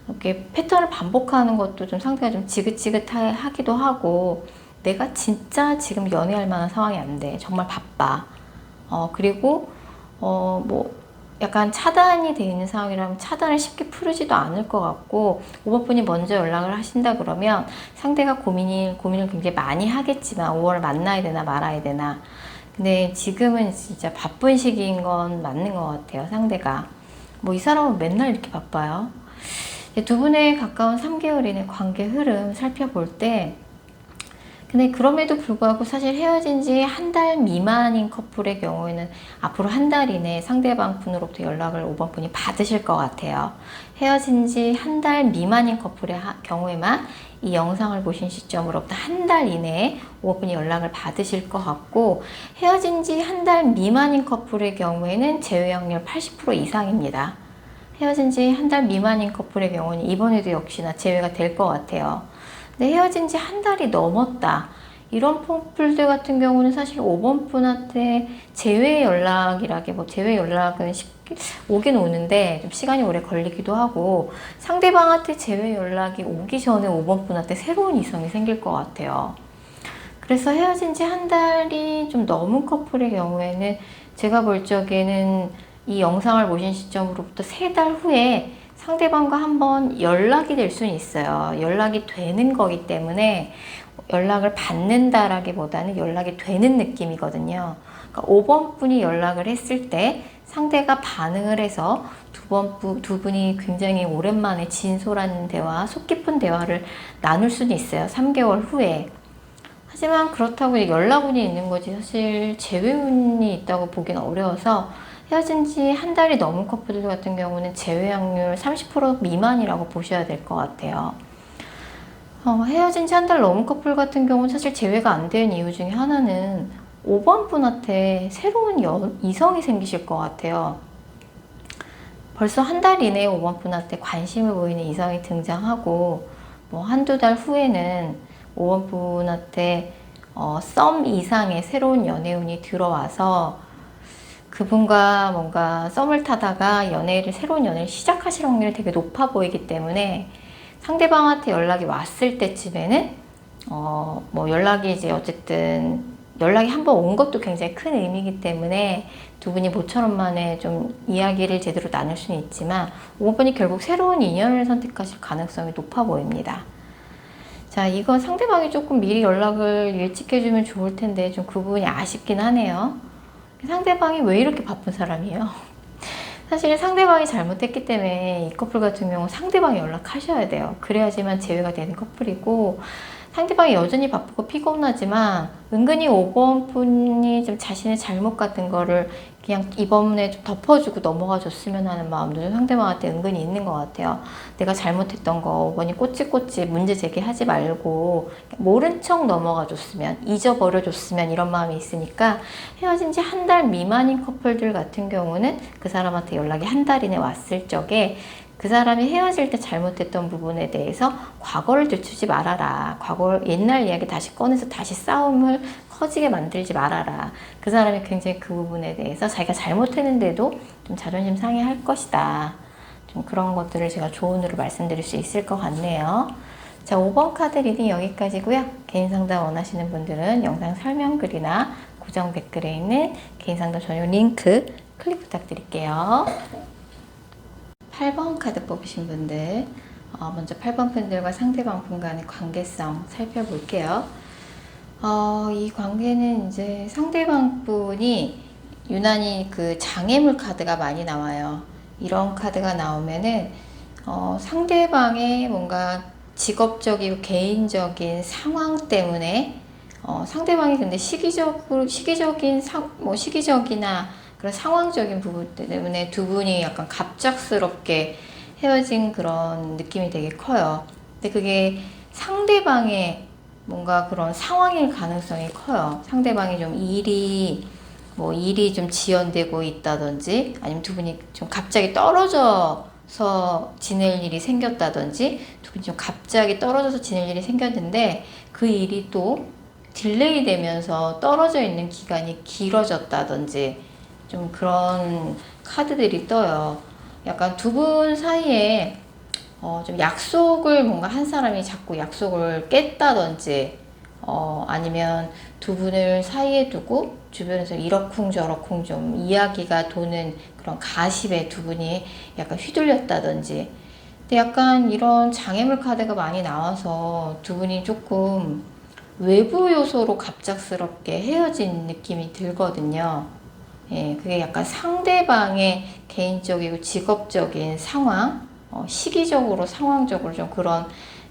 이렇게 패턴을 반복하는 것도 좀 상대가 좀 지긋지긋하기도 하고, 내가 진짜 지금 연애할 만한 상황이 안 돼. 정말 바빠. 그리고 약간 차단이 되어 있는 상황이라면 차단을 쉽게 풀지도 않을 것 같고, 5번 분이 먼저 연락을 하신다 그러면 상대가 고민을 굉장히 많이 하겠지만 5월을 만나야 되나 말아야 되나. 근데 지금은 진짜 바쁜 시기인 건 맞는 것 같아요. 상대가 이 사람은 맨날 이렇게 바빠요. 두 분의 가까운 3개월 이내 관계 흐름 살펴볼 때, 근데 그럼에도 불구하고 사실 헤어진 지 한 달 미만인 커플의 경우에는 앞으로 한 달 이내에 상대방 분으로부터 연락을 5번 분이 받으실 것 같아요. 헤어진 지 한 달 미만인 커플의 경우에만 이 영상을 보신 시점으로부터 한 달 이내에 5번 분이 연락을 받으실 것 같고, 헤어진 지 한 달 미만인 커플의 경우에는 재회 확률 80% 이상입니다. 헤어진 지 한 달 미만인 커플의 경우는 이번에도 역시나 재회가 될 것 같아요. 근데 헤어진 지 한 달이 넘었다. 이런 커플들 같은 경우는 사실 5번 분한테 재회 재회 연락은 쉽게 오긴 오는데 좀 시간이 오래 걸리기도 하고, 상대방한테 재회 연락이 오기 전에 5번 분한테 새로운 이성이 생길 것 같아요. 그래서 헤어진 지 한 달이 좀 넘은 커플의 경우에는 제가 볼 적에는 이 영상을 보신 시점으로부터 3달 후에 상대방과 한번 연락이 될 수는 있어요. 연락이 되는 거기 때문에 연락을 받는다라기보다는 연락이 되는 느낌이거든요. 그러니까 5번 분이 연락을 했을 때 상대가 반응을 해서 두 분이 굉장히 오랜만에 진솔한 대화, 속 깊은 대화를 나눌 수는 있어요. 3개월 후에. 하지만 그렇다고 연락운이 있는 거지 사실 재회운이 있다고 보기는 어려워서, 헤어진 지 한 달이 넘은 커플들 같은 경우는 재회 확률 30% 미만이라고 보셔야 될 것 같아요. 헤어진 지 한 달 넘은 커플 같은 경우는 사실 재회가 안 되는 이유 중에 하나는 5번 분한테 새로운 이성이 생기실 것 같아요. 벌써 한 달 이내에 5번 분한테 관심을 보이는 이성이 등장하고, 한두 달 후에는 5번 분한테 썸 이상의 새로운 연애운이 들어와서 그분과 뭔가 썸을 타다가 새로운 연애를 시작하실 확률이 되게 높아 보이기 때문에, 상대방한테 연락이 왔을 때쯤에는 연락이 이제 어쨌든 연락이 한번 온 것도 굉장히 큰 의미이기 때문에 두 분이 모처럼 만에 좀 이야기를 제대로 나눌 수는 있지만 5번이 결국 새로운 인연을 선택하실 가능성이 높아 보입니다. 자, 이건 상대방이 조금 미리 연락을 일찍 해주면 좋을 텐데 좀 그 부분이 아쉽긴 하네요. 상대방이 왜 이렇게 바쁜 사람이에요? 사실 상대방이 잘못했기 때문에 이 커플 같은 경우 상대방이 연락하셔야 돼요. 그래야지만 재회가 되는 커플이고, 상대방이 여전히 바쁘고 피곤하지만 은근히 5번 분이 좀 자신의 잘못 같은 거를 그냥 이번에 좀 덮어주고 넘어가 줬으면 하는 마음도 상대방한테 은근히 있는 것 같아요. 내가 잘못했던 거 이번에 꼬치꼬치 문제 제기하지 말고 모른 척 넘어가 줬으면, 잊어버려 줬으면, 이런 마음이 있으니까 헤어진 지 한 달 미만인 커플들 같은 경우는 그 사람한테 연락이 한 달 이내 왔을 적에 그 사람이 헤어질 때 잘못했던 부분에 대해서 과거를 들추지 말아라. 옛날 이야기 다시 꺼내서 다시 싸움을 커지게 만들지 말아라. 그 사람이 굉장히 그 부분에 대해서 자기가 잘못했는데도 좀 자존심 상해할 것이다. 좀 그런 것들을 제가 조언으로 말씀드릴 수 있을 것 같네요. 자, 5번 카드 리딩 여기까지고요. 개인 상담 원하시는 분들은 영상 설명글이나 고정 댓글에 있는 개인 상담 전용 링크 클릭 부탁드릴게요. 8번 카드 뽑으신 분들, 먼저 8번 분들과 상대방 분 간의 관계성 살펴볼게요. 이 관계는 이제 상대방 분이 유난히 그 장애물 카드가 많이 나와요. 이런 카드가 나오면은 상대방의 뭔가 직업적이고 개인적인 상황 때문에 상대방이 근데 시기적이나 그런 상황적인 부분 때문에 두 분이 약간 갑작스럽게 헤어진 그런 느낌이 되게 커요. 근데 그게 상대방의 뭔가 그런 상황일 가능성이 커요. 상대방이 좀 일이 좀 지연되고 있다든지, 아니면 두 분이 좀 갑자기 떨어져서 지낼 일이 생겼다든지, 두 분이 좀 갑자기 떨어져서 지낼 일이 생겼는데 그 일이 또 딜레이 되면서 떨어져 있는 기간이 길어졌다든지, 좀 그런 카드들이 떠요. 약간 두 분 사이에 좀 약속을 뭔가 한 사람이 자꾸 약속을 깼다든지, 아니면 두 분을 사이에 두고 주변에서 이러쿵저러쿵 좀 이야기가 도는 그런 가십에 두 분이 약간 휘둘렸다든지. 근데 약간 이런 장애물 카드가 많이 나와서 두 분이 조금 외부 요소로 갑작스럽게 헤어진 느낌이 들거든요. 예, 그게 약간 상대방의 개인적이고 직업적인 상황, 시기적으로, 상황적으로 좀 그런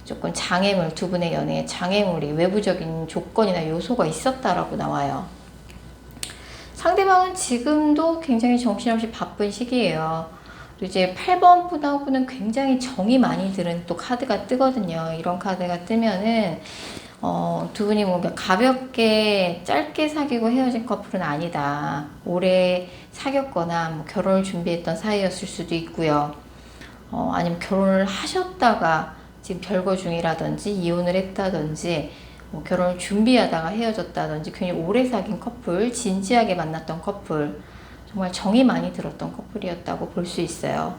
조금 장애물, 두 분의 연애에 장애물이, 외부적인 조건이나 요소가 있었다라고 나와요. 상대방은 지금도 굉장히 정신없이 바쁜 시기예요. 이제 8번 분하고는 굉장히 정이 많이 들은 또 카드가 뜨거든요. 이런 카드가 뜨면은 두 분이 뭔가 가볍게 짧게 사귀고 헤어진 커플은 아니다. 오래 사귀었거나 뭐 결혼을 준비했던 사이였을 수도 있고요. 아니면 결혼을 하셨다가 지금 별거 중이라든지, 이혼을 했다든지, 뭐 결혼을 준비하다가 헤어졌다든지, 굉장히 오래 사귄 커플, 진지하게 만났던 커플, 정말 정이 많이 들었던 커플이었다고 볼 수 있어요.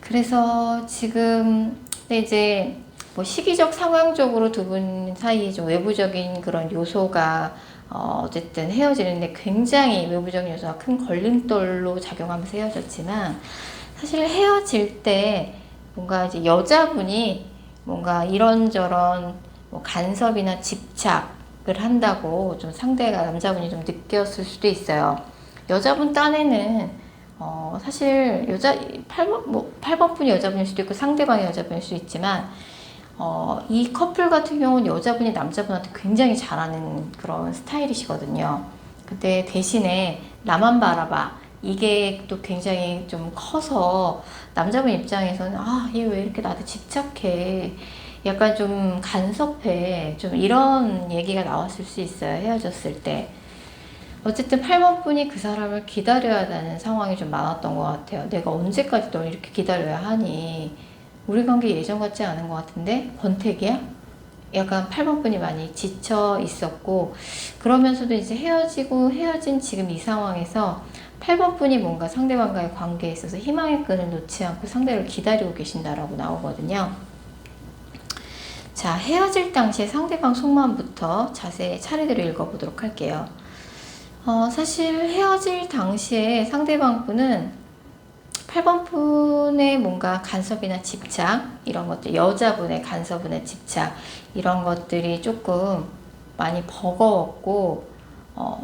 그래서 지금 근데 이제 뭐 시기적 상황적으로 두 분 사이에 좀 외부적인 그런 요소가 어쨌든 헤어지는데 굉장히 외부적인 요소가 큰 걸림돌로 작용하면서 헤어졌지만, 사실 헤어질 때 뭔가 이제 여자분이 뭔가 이런저런 뭐 간섭이나 집착을 한다고 좀 상대가, 남자분이 좀 느꼈을 수도 있어요. 여자분 딴에는 사실 8번 분이 여자분일 수도 있고 상대방이 여자분일 수도 있지만, 이 커플 같은 경우는 여자분이 남자분한테 굉장히 잘하는 그런 스타일이시거든요. 근데 대신에 나만 바라봐, 이게 또 굉장히 좀 커서 남자분 입장에서는 얘 왜 이렇게 나한테 집착해, 약간 좀 간섭해, 좀 이런 얘기가 나왔을 수 있어요. 헤어졌을 때. 어쨌든 8번 분이 그 사람을 기다려야 하는 상황이 좀 많았던 것 같아요. 내가 언제까지 널 이렇게 기다려야 하니, 우리 관계 예전 같지 않은 것 같은데 권태기야? 약간 8번 분이 많이 지쳐 있었고, 그러면서도 이제 헤어진 지금 이 상황에서 8번 분이 뭔가 상대방과의 관계에 있어서 희망의 끈을 놓지 않고 상대를 기다리고 계신다라고 나오거든요. 자, 헤어질 당시에 상대방 속마음부터 자세히 차례대로 읽어보도록 할게요. 사실 헤어질 당시에 상대방 분은 8번 분의 뭔가 간섭이나 집착, 이런 것들, 여자분의 간섭이나 집착, 이런 것들이 조금 많이 버거웠고,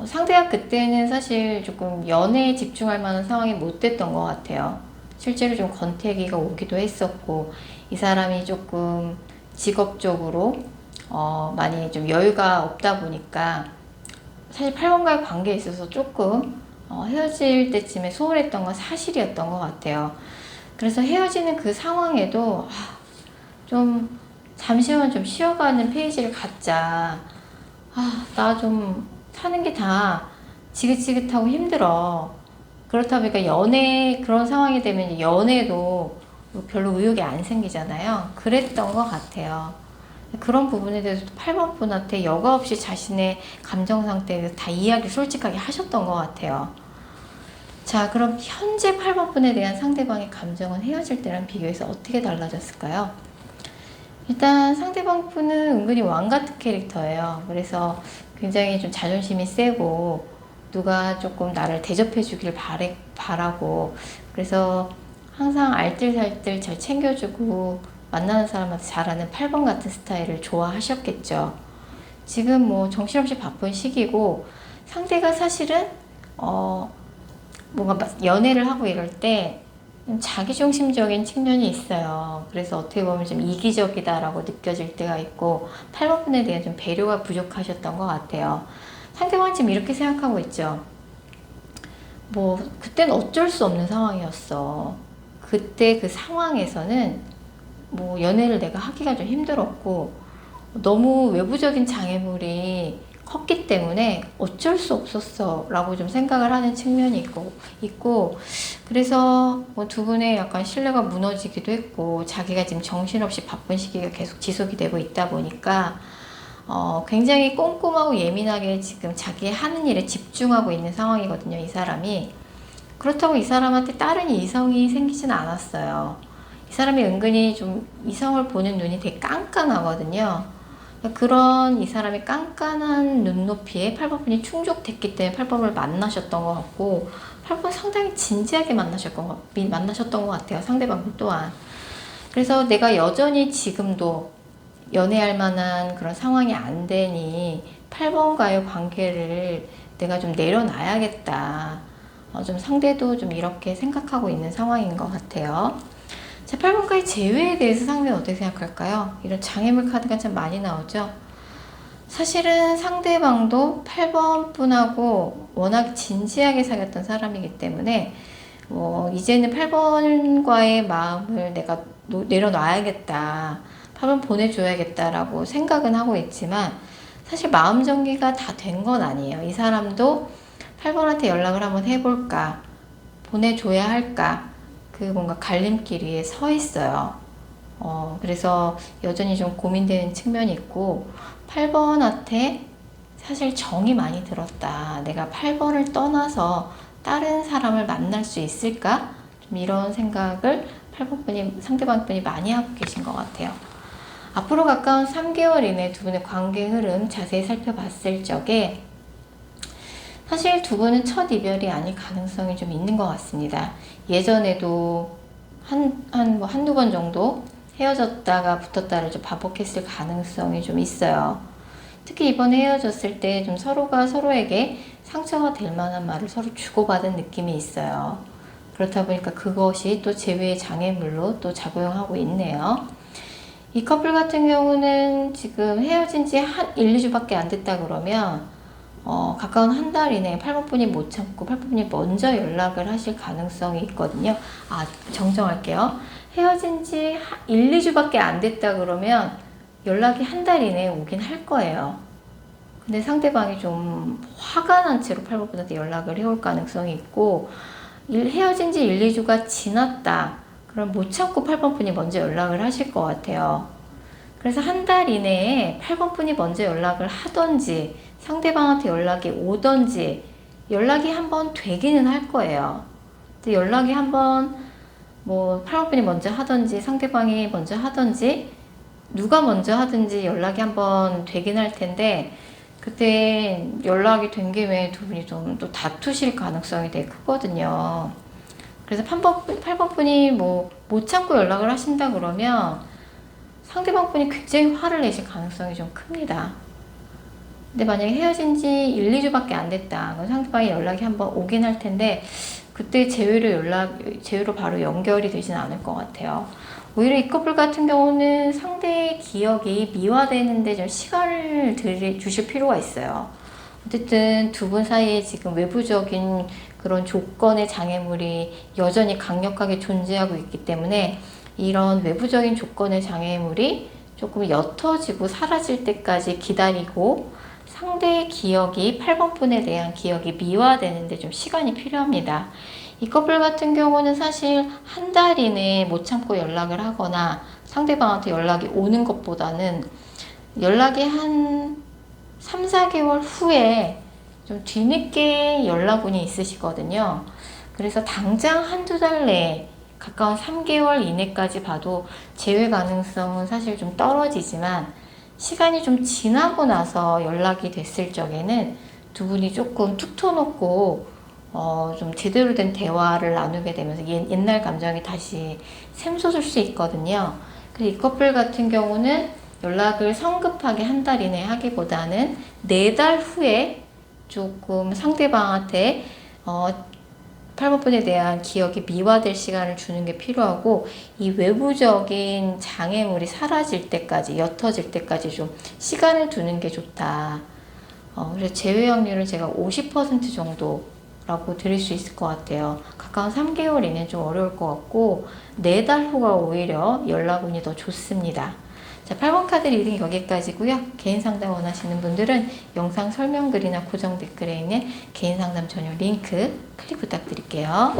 상대가 그때는 사실 조금 연애에 집중할 만한 상황이 못 됐던 것 같아요. 실제로 좀 권태기가 오기도 했었고, 이 사람이 조금 직업적으로 많이 좀 여유가 없다 보니까 사실 8번과의 관계에 있어서 조금 헤어질 때쯤에 소홀했던 건 사실이었던 것 같아요. 그래서 헤어지는 그 상황에도 좀 잠시만 좀 쉬어가는 페이지를 갖자. 나 좀 사는 게 다 지긋지긋하고 힘들어. 그렇다 보니까 그런 상황이 되면 연애도 별로 의욕이 안 생기잖아요. 그랬던 것 같아요. 그런 부분에 대해서 8번 분한테 여과 없이 자신의 감정 상태에 대해서 다 이야기 솔직하게 하셨던 것 같아요. 자, 그럼 현재 8번 분에 대한 상대방의 감정은 헤어질 때랑 비교해서 어떻게 달라졌을까요? 일단 상대방 분은 은근히 왕 같은 캐릭터예요. 그래서 굉장히 좀 자존심이 세고 누가 조금 나를 대접해 주길 바라고, 그래서 항상 알뜰살뜰 잘 챙겨주고 만나는 사람한테 잘하는 8번 같은 스타일을 좋아하셨겠죠. 지금 뭐 정신없이 바쁜 시기고, 상대가 사실은 뭔가 연애를 하고 이럴 때 자기중심적인 측면이 있어요. 그래서 어떻게 보면 좀 이기적이다라고 느껴질 때가 있고, 8번 분에 대한 좀 배려가 부족하셨던 것 같아요. 상대방은 지금 이렇게 생각하고 있죠. 뭐 그때는 어쩔 수 없는 상황이었어. 그때 그 상황에서는 뭐 연애를 내가 하기가 좀 힘들었고 너무 외부적인 장애물이 컸기 때문에 어쩔 수 없었어 라고 좀 생각을 하는 측면이 있고 그래서 뭐 두 분의 약간 신뢰가 무너지기도 했고, 자기가 지금 정신없이 바쁜 시기가 계속 지속이 되고 있다 보니까 굉장히 꼼꼼하고 예민하게 지금 자기 하는 일에 집중하고 있는 상황이거든요, 이 사람이. 그렇다고 이 사람한테 다른 이성이 생기지는 않았어요. 이 사람이 은근히 좀 이성을 보는 눈이 되게 깐깐하거든요. 그런 이 사람이 깐깐한 눈높이에 8번 분이 충족됐기 때문에 8번을 만나셨던 것 같고, 8번 상당히 진지하게 만나셨던 것 같아요, 상대방 또한. 그래서 내가 여전히 지금도 연애할 만한 그런 상황이 안 되니 8번과의 관계를 내가 좀 내려놔야겠다. 좀 상대도 좀 이렇게 생각하고 있는 상황인 것 같아요. 자, 8번과의 재회에 대해서 상대는 어떻게 생각할까요? 이런 장애물 카드가 참 많이 나오죠. 사실은 상대방도 8번 분하고 워낙 진지하게 사귀었던 사람이기 때문에 이제는 8번과의 마음을 내가 내려놔야겠다, 8번 보내줘야겠다라고 생각은 하고 있지만, 사실 마음 정리가 다 된 건 아니에요. 이 사람도 8번한테 연락을 한번 해볼까, 보내줘야 할까, 그 뭔가 갈림길 위에 서 있어요. 그래서 여전히 좀 고민되는 측면이 있고, 8번한테 사실 정이 많이 들었다. 내가 8번을 떠나서 다른 사람을 만날 수 있을까? 좀 이런 생각을 8번 분이, 상대방 분이 많이 하고 계신 것 같아요. 앞으로 가까운 3개월 이내 두 분의 관계 흐름 자세히 살펴봤을 적에 사실 두 분은 첫 이별이 아닐 가능성이 좀 있는 것 같습니다. 예전에도 한두 번 정도 헤어졌다가 붙었다를 좀 반복했을 가능성이 좀 있어요. 특히 이번에 헤어졌을 때 좀 서로가 서로에게 상처가 될 만한 말을 서로 주고받은 느낌이 있어요. 그렇다 보니까 그것이 또 재회의 장애물로 또 작용하고 있네요. 이 커플 같은 경우는 지금 헤어진 지 한 1, 2주밖에 안 됐다 그러면 가까운 한 달 이내에 8번 분이 못 참고 8번 분이 먼저 연락을 하실 가능성이 있거든요. 정정할게요. 헤어진 지 1, 2주밖에 안 됐다 그러면 연락이 한 달 이내에 오긴 할 거예요. 근데 상대방이 좀 화가 난 채로 8번 분한테 연락을 해올 가능성이 있고, 헤어진 지 1, 2주가 지났다 그럼 못 참고 8번 분이 먼저 연락을 하실 것 같아요. 그래서 한 달 이내에 8번 분이 먼저 연락을 하던지 상대방한테 연락이 오던지 연락이 한번 되기는 할 거예요. 근데 연락이 한번 8번 분이 먼저 하던지 상대방이 먼저 하던지 누가 먼저 하든지 연락이 한번 되긴 할 텐데, 그때 연락이 된 김에 두 분이 좀 또 다투실 가능성이 되게 크거든요. 그래서 8번 분이 못 참고 연락을 하신다 그러면 상대방 분이 굉장히 화를 내실 가능성이 좀 큽니다. 근데 만약에 헤어진 지 1, 2주밖에 안 됐다. 그럼 상대방이 연락이 한번 오긴 할 텐데, 그때 재회로 바로 연결이 되진 않을 것 같아요. 오히려 이 커플 같은 경우는 상대의 기억이 미화되는데 좀 시간을 주실 필요가 있어요. 어쨌든 두 분 사이에 지금 외부적인 그런 조건의 장애물이 여전히 강력하게 존재하고 있기 때문에 이런 외부적인 조건의 장애물이 조금 옅어지고 사라질 때까지 기다리고 상대의 기억이 8번 분에 대한 기억이 미화되는데 좀 시간이 필요합니다. 이 커플 같은 경우는 사실 한 달 이내에 못 참고 연락을 하거나 상대방한테 연락이 오는 것보다는 연락이 한 3, 4개월 후에 좀 뒤늦게 연락운이 있으시거든요. 그래서 당장 한두 달 내에 가까운 3개월 이내까지 봐도 재회 가능성은 사실 좀 떨어지지만 시간이 좀 지나고 나서 연락이 됐을 적에는 두 분이 조금 툭 터놓고 좀 제대로 된 대화를 나누게 되면서 옛날 감정이 다시 샘솟을 수 있거든요. 그리고 이 커플 같은 경우는 연락을 성급하게 한 달 이내에 하기보다는 4달 후에 조금 상대방한테 8번분에 대한 기억이 미화될 시간을 주는 게 필요하고 이 외부적인 장애물이 사라질 때까지 옅어질 때까지 좀 시간을 두는 게 좋다. 그래서 재회 확률은 제가 50% 정도라고 드릴 수 있을 것 같아요. 가까운 3개월 이내는 좀 어려울 것 같고 4달 후가 오히려 연락운이 더 좋습니다. 자, 8번 카드 리딩 여기까지고요. 개인 상담 원하시는 분들은 영상 설명글이나 고정 댓글에 있는 개인 상담 전용 링크 클릭 부탁드릴게요.